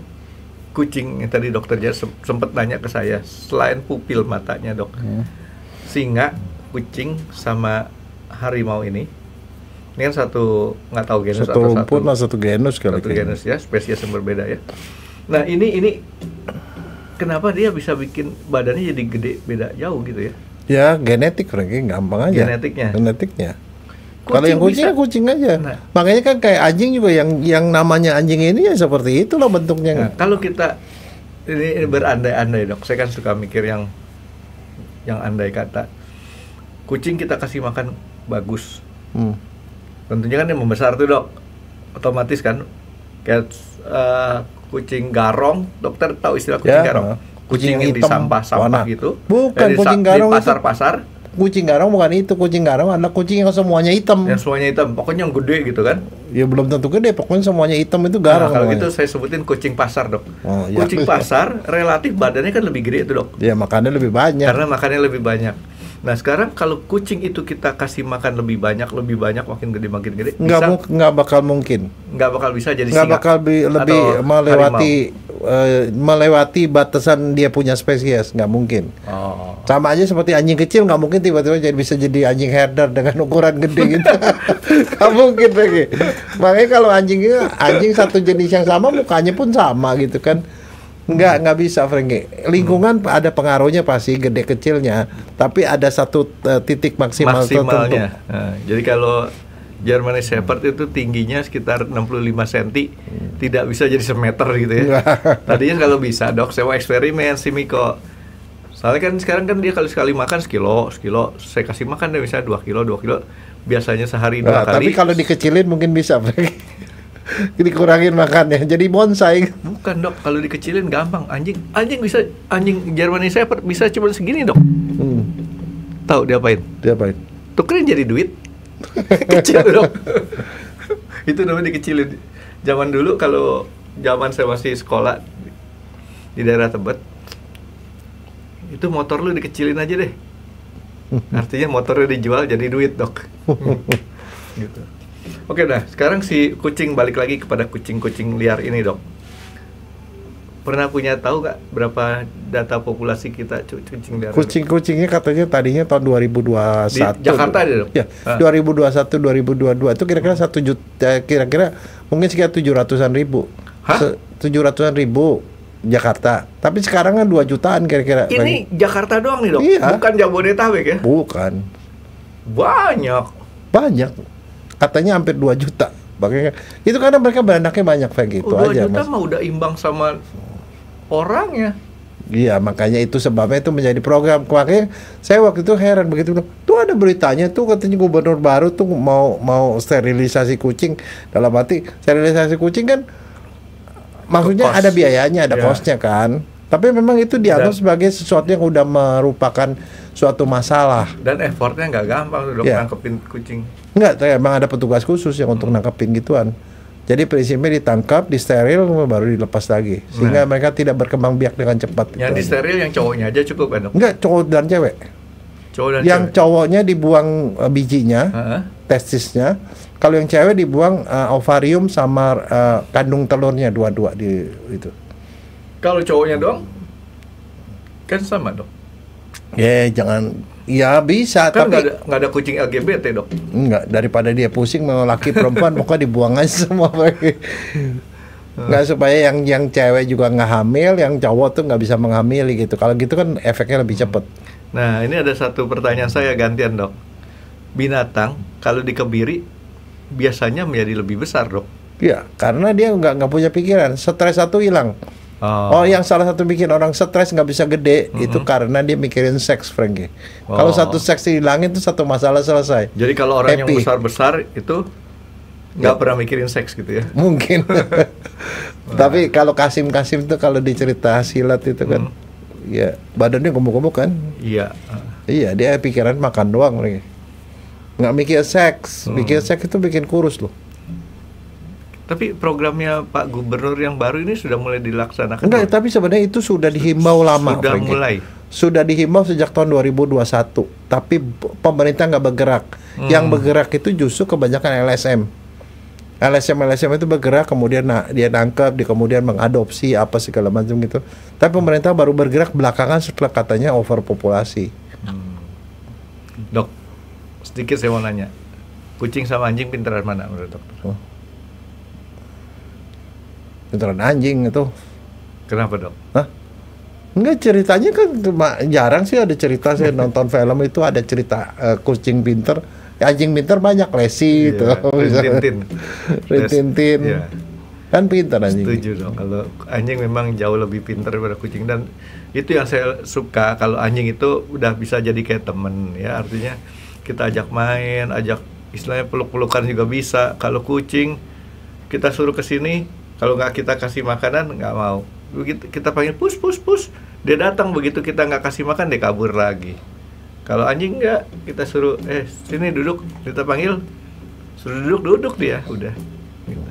kucing yang tadi dokter Jaya sempat nanya ke saya, selain pupil matanya, Dok, singa, kucing, sama harimau ini kan satu, nggak tahu genus satu atau rumput lah, satu genus kali. Satu genus ya, spesies yang berbeda ya. Nah, ini kenapa dia bisa bikin badannya jadi gede beda jauh gitu ya? Ya, genetik, Franky, gampang aja. Genetiknya. Kalau yang kucing aja. Nah, makanya kan kayak anjing juga, yang namanya anjing ini ya seperti itulah bentuknya. Nah, kalau kita ini berandai-andai, Dok, saya kan suka mikir yang andai kata. Kucing kita kasih makan bagus. Tentunya kan yang membesar tuh, Dok. Otomatis kan kayak kucing garong, dokter tahu istilah kucing garong? Kucing yang di sampah-sampah gitu. Bukan kucing garong di pasar-pasar. Kucing garong bukan itu, kucing garong adalah kucing yang semuanya hitam. Yang semuanya hitam, pokoknya yang gede gitu kan? Ya belum tentu gede, pokoknya semuanya hitam itu garong. Nah, kalau gitu saya sebutin kucing pasar, Dok. Kucing pasar relatif badannya kan lebih gede itu, Dok. Ya makannya lebih banyak. Karena makannya lebih banyak. Nah, sekarang kalau kucing itu kita kasih makan lebih banyak, makin gede. Nggak bakal mungkin. Nggak bakal bisa jadi singa. Nggak bakal lebih melewati batasan dia punya spesies, nggak mungkin. Sama aja seperti anjing kecil, nggak mungkin tiba-tiba bisa jadi anjing herder dengan ukuran gede gitu. Nggak mungkin lagi. Makanya kalau anjing satu jenis yang sama, mukanya pun sama gitu kan. Nggak bisa, Franky. Lingkungan ada pengaruhnya pasti, gede kecilnya, tapi ada satu titik maksimalnya tertentu. Nah, jadi kalau German Shepherd itu tingginya sekitar 65 cm, tidak bisa jadi semeter gitu ya. Tadinya kalau bisa, Dok, saya mau eksperimen si Miko. Soalnya kan sekarang kan dia kalau sekali makan sekilo, saya kasih makan dia bisa 2 kilo, biasanya sehari 2 kali. Tapi kalau dikecilin mungkin bisa, Franky. Dikurangin makannya, jadi bonsai. Bukan, Dok, kalau dikecilin gampang. Anjing German Shepherd bisa cuma segini, Dok. Tahu diapain? Tukerin jadi duit. Kecil, Dok. Itu namanya dikecilin. Zaman dulu, kalau zaman saya masih sekolah di daerah Tebet, itu motor lu dikecilin aja deh. Artinya motornya dijual jadi duit, Dok. Gitu. Oke, nah sekarang si kucing, balik lagi kepada kucing-kucing liar ini, Dok. Pernah punya tahu nggak berapa data populasi kita kucing liar? Kucing-kucingnya katanya tadinya tahun 2021. Di Jakarta aja, Dok? Ya, 2021, 2022 itu kira-kira 1 juta, kira-kira mungkin sekitar 700-an ribu. 700-an ribu Jakarta. Tapi sekarang kan 2 jutaan kira-kira. Ini Jakarta doang nih, Dok? Iya. Bukan Jabodetabek ya? Bukan. Banyak. Katanya hampir 2 juta. Makanya itu karena mereka beranaknya banyak kayak gitu 2 aja. 2 juta mah udah imbang sama orangnya. Iya, makanya itu sebabnya itu menjadi program. Makanya saya waktu itu heran begitu, tuh ada beritanya tuh katanya gubernur baru tuh mau sterilisasi kucing. Dalam arti sterilisasi kucing kan maksudnya ada biayanya, ada kosnya kan. Tapi memang itu dianggap sebagai sesuatu yang udah merupakan suatu masalah. Dan effortnya nggak gampang tuh, Dok, nangkepin kucing. Enggak, emang ada petugas khusus yang untuk nangkepin gituan. Jadi prinsipnya ditangkap, disteril, baru dilepas lagi. Sehingga mereka tidak berkembang biak dengan cepat. Yang disteril yang cowoknya aja cukup kan, Dok? Enggak, cowok dan cewek. Yang cowoknya dibuang bijinya, testisnya. Kalau yang cewek dibuang ovarium sama kandung telurnya dua-dua di itu. Kalau cowoknya doang kan sama, Dok? Jangan. Ya bisa, kan tapi nggak ada kucing LGBT, Dok. Enggak, daripada dia pusing mau laki perempuan, pokoknya dibuang aja semua. Nggak, supaya yang cewek juga nggak hamil, yang cowok tuh nggak bisa menghamili gitu. Kalau gitu kan efeknya lebih cepat. Nah, ini ada satu pertanyaan saya gantian, Dok. Binatang kalau dikebiri biasanya menjadi lebih besar, Dok? Iya, karena dia nggak punya pikiran. Stres satu hilang. Yang salah satu bikin orang stres nggak bisa gede itu karena dia mikirin seks, Franky. Kalau satu seks dihilangin itu satu masalah selesai. Jadi kalau orang yang besar-besar itu Nggak pernah mikirin seks gitu ya? Mungkin. Tapi kalau Kasim tuh kalau dicerita silat itu kan, ya badannya gemuk-gemuk kan? Iya. Iya, dia pikiran makan doang lagi. Nggak mikir seks. Mikir seks itu bikin kurus loh. Tapi programnya Pak Gubernur yang baru ini sudah mulai dilaksanakan? Enggak, tapi sebenarnya itu sudah dihimbau lama. Sudah mulai? Sudah dihimbau sejak tahun 2021. Tapi pemerintah nggak bergerak. Yang bergerak itu justru kebanyakan LSM. LSM itu bergerak, kemudian dia nangkep, dia kemudian mengadopsi apa segala macam gitu. Tapi pemerintah baru bergerak belakangan setelah katanya overpopulasi. Dok, sedikit saya mau nanya. Kucing sama anjing pintaran mana menurut dokter? Pintaran anjing itu. Kenapa, Dok? Hah? Enggak, ceritanya kan jarang sih ada cerita. Saya nonton film itu ada cerita kucing pinter, anjing pinter banyak. Lesi itu, Rintintin, kan pinter anjing. Setuju dong, kalau anjing memang jauh lebih pinter daripada kucing. Dan itu yang saya suka, kalau anjing itu udah bisa jadi kayak temen ya, artinya kita ajak main, ajak istilahnya peluk-pelukan juga bisa. Kalau kucing kita suruh ke sini, kalau nggak kita kasih makanan nggak mau. Begitu kita panggil pus, dia datang. Begitu kita nggak kasih makan, dia kabur lagi. Kalau anjing nggak, kita suruh sini duduk, kita panggil suruh duduk dia udah. Gitu.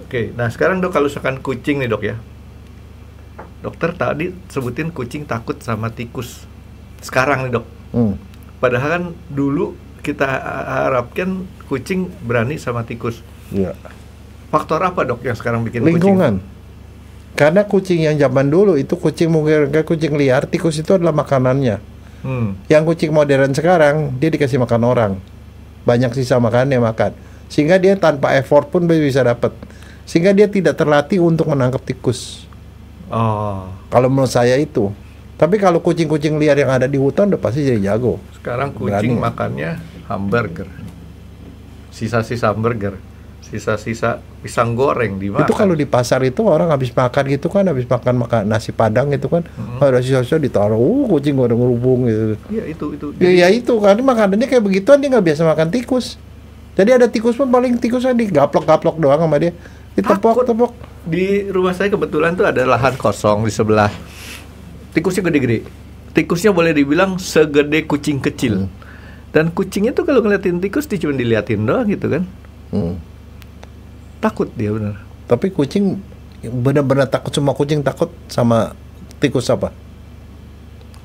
Oke, nah sekarang Dok, kalau misalkan kucing nih Dok ya, dokter tadi sebutin kucing takut sama tikus. Sekarang nih Dok, padahal kan dulu kita harapkan kucing berani sama tikus. Iya. Faktor apa Dok yang sekarang bikin lingkungan? kucing? Karena kucing yang zaman dulu itu kucing mungkin kucing liar, tikus itu adalah makanannya. Yang kucing modern sekarang dia dikasih makan orang, banyak sisa makanannya makan, sehingga dia tanpa effort pun bisa dapat, sehingga dia tidak terlatih untuk menangkap tikus. Kalau menurut saya itu. Tapi kalau kucing-kucing liar yang ada di hutan udah pasti jadi jago. Sekarang kucing makannya hamburger, sisa-sisa hamburger, sisa-sisa pisang goreng dimakan. Itu kalau di pasar itu orang habis makan gitu kan, habis makan nasi padang gitu kan, ada sisa-sisa ditaruh, kucing pada ngerubung gitu. Iya itu. Ya itu karena makanannya kayak begituan, dia nggak biasa makan tikus. Jadi ada tikus pun paling tikusnya digaplok-gaplok doang sama dia, ditepok-tepok. Di rumah saya kebetulan tuh ada lahan kosong di sebelah. Tikusnya gede-gede. Tikusnya boleh dibilang segede kucing kecil. Dan kucingnya tuh kalau ngeliatin tikus dia cuma diliatin doang gitu kan. Takut dia benar. Tapi kucing benar-benar takut, semua kucing takut sama tikus apa?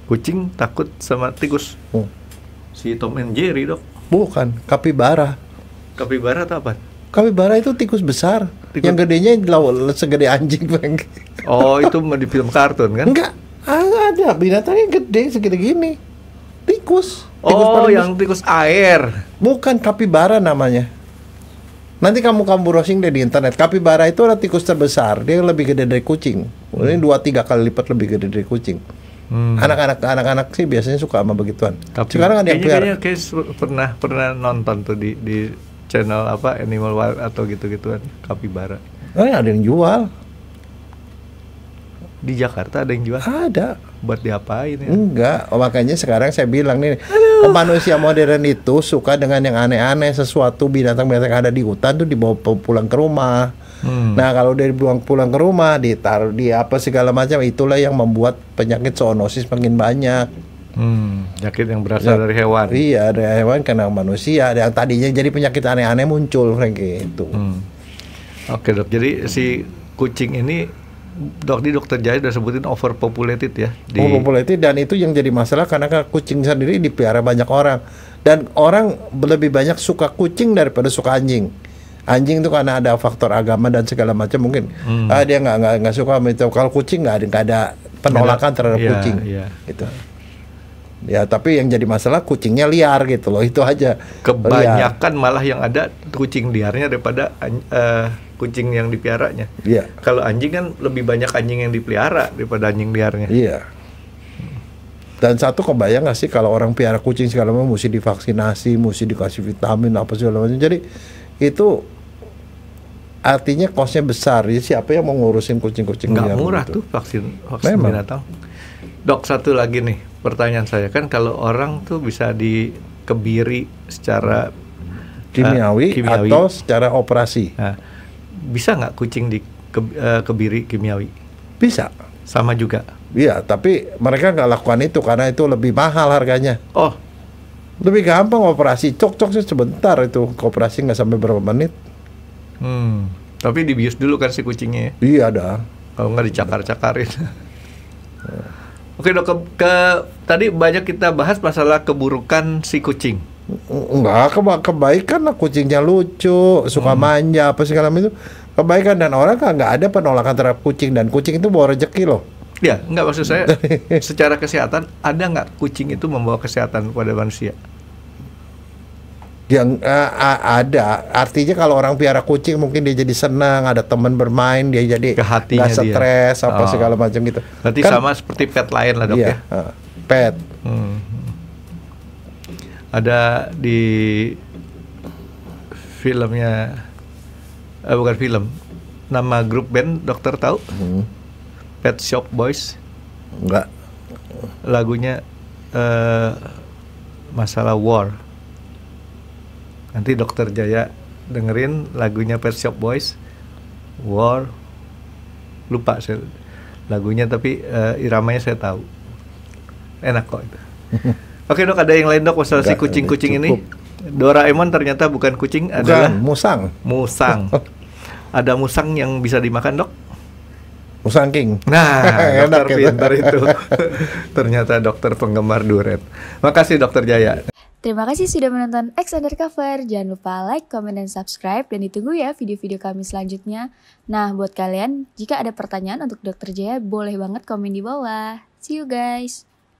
Kucing takut sama tikus. Si Tom and Jerry Dok. Bukan, kapibara. Kapibara itu apa? Kapibara itu tikus besar. Yang gedenya segede anjing. Oh, itu di film kartun kan? Enggak, ada binatangnya gede segede gini. Tikus. Yang tikus air. Bukan, kapibara namanya. Nanti kamu browsing deh di internet. Kapibara itu adalah tikus terbesar. Dia lebih gede dari kucing. Ini 2-3 kali lipat lebih gede dari kucing. Anak-anak sih biasanya suka sama begituan. Sekarang ada yang pelihara. Kayaknya pernah nonton tuh di channel apa Animal Wild atau gitu-gituan kapibara. Ada yang jual. Di Jakarta ada yang jual? Ada. Buat diapain ya? Enggak, makanya sekarang saya bilang nih, manusia modern itu suka dengan yang aneh-aneh, sesuatu binatang-binatang yang ada di hutan tuh dibawa pulang ke rumah. Nah, kalau dari pulang ke rumah ditaruh di apa segala macam, itulah yang membuat penyakit zoonosis makin banyak. Penyakit yang berasal dari hewan. Iya, dari hewan karena manusia. Yang tadinya jadi penyakit aneh-aneh muncul, Frankie itu. Oke Dok, jadi si kucing ini Dokter Jaya udah sebutin overpopulated ya. Overpopulated, dan itu yang jadi masalah karena kucing sendiri dipelihara banyak orang, dan orang lebih banyak suka kucing daripada suka anjing. Anjing itu karena ada faktor agama dan segala macam mungkin. Dia nggak suka itu. Kalau kucing nggak ada penolakan terhadap kucing. Gitu. Ya, tapi yang jadi masalah kucingnya liar gitu loh, itu aja. Kebanyakan malah yang ada kucing liarnya daripada kucing yang dipiaranya. Iya. Kalau anjing kan lebih banyak anjing yang dipelihara daripada anjing liarnya. Iya. Dan satu, kebayang nggak sih kalau orang piara kucing segala macam mesti divaksinasi, mesti dikasih vitamin apa segala macam. Jadi itu artinya kosnya besar. Jadi siapa yang mau ngurusin kucing-kucing? Nggak murah tuh vaksin binatang. Dok, satu lagi nih pertanyaan saya, kan kalau orang tuh bisa dikebiri secara kimiawi atau secara operasi. Nah, bisa nggak kucing dikebiri kimiawi? Bisa. Sama juga. Iya, tapi mereka nggak lakukan itu karena itu lebih mahal harganya. Oh, lebih gampang operasi. Cok sih sebentar itu, operasi nggak sampai berapa menit. Tapi dibius dulu kan si kucingnya. Iya dah. Kalau nggak dicakar-cakarin. Oke dok, tadi banyak kita bahas masalah keburukan si kucing. Enggak, kebaikan lah, kucingnya lucu, suka manja apa segala macam itu kebaikan, dan orang kan nggak ada penolakan terhadap kucing, dan kucing itu bawa rezeki loh. Ya, nggak, maksud saya secara kesehatan ada nggak kucing itu membawa kesehatan kepada manusia? Yang ada, artinya kalau orang piara kucing mungkin dia jadi senang, ada teman bermain, dia jadi nggak stres apa segala macam gitu. Berarti kan, sama seperti pet lain lah dok, iya, ya. Pet. Ada di filmnya, bukan film, nama grup band dokter tahu? Pet Shop Boys. Enggak. Lagunya masalah war. Nanti dokter Jaya dengerin lagunya Pet Shop Boys, War. Lupa saya lagunya, tapi iramanya saya tahu. Enak kok itu. Oke dok, ada yang lain dok masalah si kucing-kucing ini? Doraemon ternyata bukan kucing, adalah musang. Musang. Ada musang yang bisa dimakan dok? Musang king. Nah, dokter pintar itu. Ternyata dokter penggemar duren. Makasih dokter Jaya. Terima kasih sudah menonton X Undercover. Jangan lupa like, comment, dan subscribe. Dan ditunggu ya video-video kami selanjutnya. Nah, buat kalian, jika ada pertanyaan untuk Dokter Jaya, boleh banget komen di bawah. See you guys.